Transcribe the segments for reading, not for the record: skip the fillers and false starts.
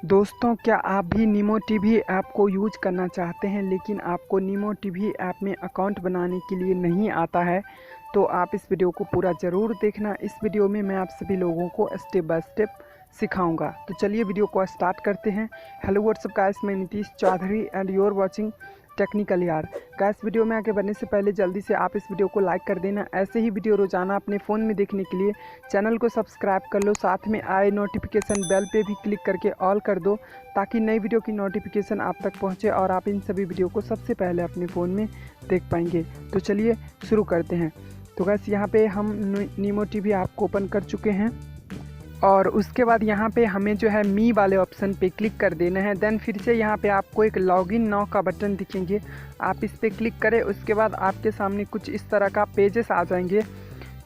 दोस्तों, क्या आप भी नीमो टीवी ऐप को यूज करना चाहते हैं लेकिन आपको नीमो टीवी ऐप में अकाउंट बनाने के लिए नहीं आता है? तो आप इस वीडियो को पूरा ज़रूर देखना। इस वीडियो में मैं आप सभी लोगों को स्टेप बाय स्टेप सिखाऊंगा। तो चलिए वीडियो को स्टार्ट करते हैं। हेलो व्हाट्सअप गाइस, मैं Nitish Chaudhary and you are watching technical यार। गाइस, वीडियो में आगे बढ़ने से पहले जल्दी से आप इस वीडियो को लाइक कर देना। ऐसे ही वीडियो रोजाना अपने फ़ोन में देखने के लिए चैनल को सब्सक्राइब कर लो, साथ में आए नोटिफिकेशन बेल पे भी क्लिक करके ऑल कर दो ताकि नई वीडियो की नोटिफिकेशन आप तक पहुंचे और आप इन सभी वीडियो को सबसे पहले अपने फ़ोन में देख पाएंगे। तो चलिए शुरू करते हैं। तो गाइस, यहाँ पे हम नीमो टीवी ऐप को ओपन कर चुके हैं और उसके बाद यहाँ पे हमें जो है मी वाले ऑप्शन पे क्लिक कर देना है। देन फिर से यहाँ पे आपको एक लॉगिन नाउ का बटन दिखेंगे, आप इस पर क्लिक करें। उसके बाद आपके सामने कुछ इस तरह का पेजेस आ जाएंगे।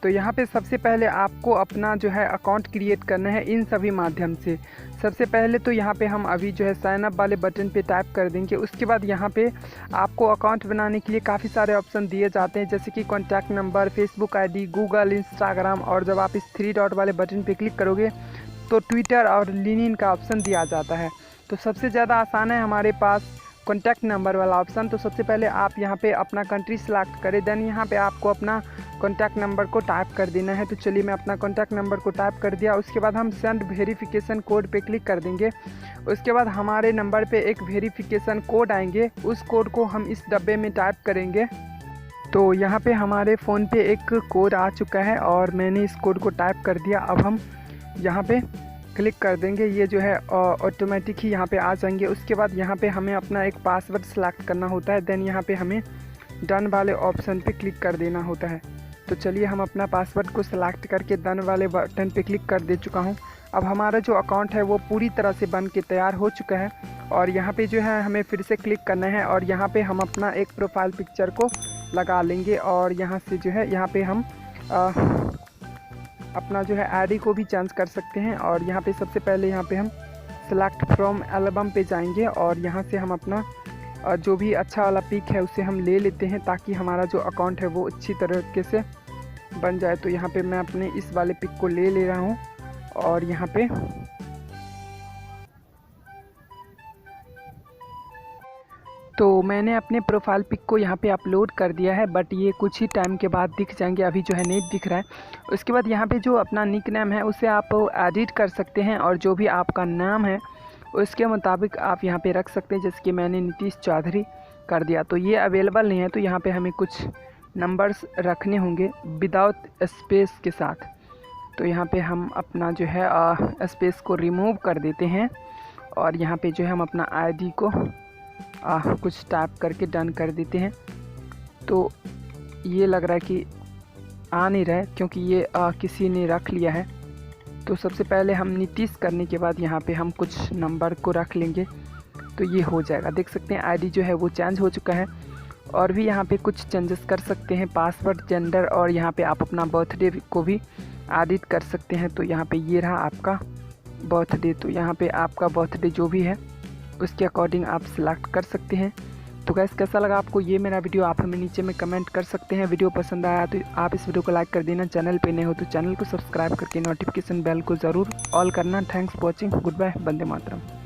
तो यहाँ पे सबसे पहले आपको अपना जो है अकाउंट क्रिएट करना है इन सभी माध्यम से। सबसे पहले तो यहाँ पे हम अभी जो है साइन अप वाले बटन पे टाइप कर देंगे। उसके बाद यहाँ पे आपको अकाउंट बनाने के लिए काफ़ी सारे ऑप्शन दिए जाते हैं, जैसे कि contact number, Facebook ID, Google, Instagram, और जब आप इस 3 डॉट वाले बटन पे क्लिक करोगे तो ट्विटर और लिंक्डइन का ऑप्शन दिया जाता है। तो सबसे ज़्यादा आसान है हमारे पास कॉन्टैक्ट नंबर वाला ऑप्शन। तो सबसे पहले आप यहाँ पे अपना कंट्री सेलेक्ट करें, देन यहाँ पे आपको अपना कॉन्टैक्ट नंबर को टाइप कर देना है। तो चलिए मैं अपना कॉन्टैक्ट नंबर को टाइप कर दिया। उसके बाद हम सेंड वेरिफिकेशन कोड पे क्लिक कर देंगे। उसके बाद हमारे नंबर पे एक वेरिफिकेशन कोड आएंगे, उस कोड को हम इस डब्बे में टाइप करेंगे। तो यहाँ पे हमारे फ़ोन पे एक कोड आ चुका है और मैंने इस कोड को टाइप कर दिया। अब हम यहाँ पे क्लिक कर देंगे, ये जो है ऑटोमेटिक ही यहाँ पे आ जाएंगे। उसके बाद यहाँ पे हमें अपना एक पासवर्ड सेलेक्ट करना होता है, देन यहाँ पे हमें डन वाले ऑप्शन पे क्लिक कर देना होता है। तो चलिए हम अपना पासवर्ड को सिलेक्ट करके डन वाले बटन पे क्लिक कर दे चुका हूँ। अब हमारा जो अकाउंट है वो पूरी तरह से बन के तैयार हो चुका है और यहाँ पे जो है हमें फिर से क्लिक करना है और यहाँ पे हम अपना एक प्रोफाइल पिक्चर को लगा लेंगे और यहाँ से जो है यहाँ पे हम अपना जो है आईडी को भी चेंज कर सकते हैं। और यहाँ पे सबसे पहले यहाँ पे हम सेलेक्ट फ्रॉम एल्बम पे जाएंगे और यहाँ से हम अपना जो भी अच्छा वाला पिक है उसे हम ले लेते हैं ताकि हमारा जो अकाउंट है वो अच्छी तरीके से बन जाए। तो यहाँ पे मैं अपने इस वाले पिक को ले रहा हूँ और यहाँ पे तो मैंने अपने प्रोफाइल पिक को यहाँ पे अपलोड कर दिया है, बट ये कुछ ही टाइम के बाद दिख जाएंगे, अभी जो है नहीं दिख रहा है। उसके बाद यहाँ पे जो अपना निक नेम है उसे आप एडिट कर सकते हैं और जो भी आपका नाम है उसके मुताबिक आप यहाँ पे रख सकते हैं, जैसे कि मैंने नीतीश चौधरी कर दिया। तो ये अवेलेबल नहीं है, तो यहाँ पे हमें कुछ नंबर्स रखने होंगे विदाउट स्पेस के साथ। तो यहाँ पे हम अपना जो है स्पेस को रिमूव कर देते हैं और यहाँ पे जो है हम अपना आईडी को कुछ टाइप करके डन कर देते हैं। तो ये लग रहा है कि आ नहीं रहा है क्योंकि ये किसी ने रख लिया है। तो सबसे पहले हम नीतीश करने के बाद यहाँ पे हम कुछ नंबर को रख लेंगे तो ये हो जाएगा। देख सकते हैं आईडी जो है वो चेंज हो चुका है और भी यहाँ पे कुछ चेंजेस कर सकते हैं, पासवर्ड, जेंडर, और यहाँ पे आप अपना बर्थडे को भी एडिट कर सकते हैं। तो यहाँ पे ये रहा आपका बर्थडे। तो यहाँ पे आपका बर्थडे जो भी है उसके अकॉर्डिंग आप सिलेक्ट कर सकते हैं। तो गाइस, कैसा लगा आपको ये मेरा वीडियो, आप हमें नीचे में कमेंट कर सकते हैं। वीडियो पसंद आया तो आप इस वीडियो को लाइक कर देना, चैनल पे नए हो तो चैनल को सब्सक्राइब करके नोटिफिकेशन बेल को ज़रूर ऑल करना। Thanks for watching, good bye, वंदे मातरम।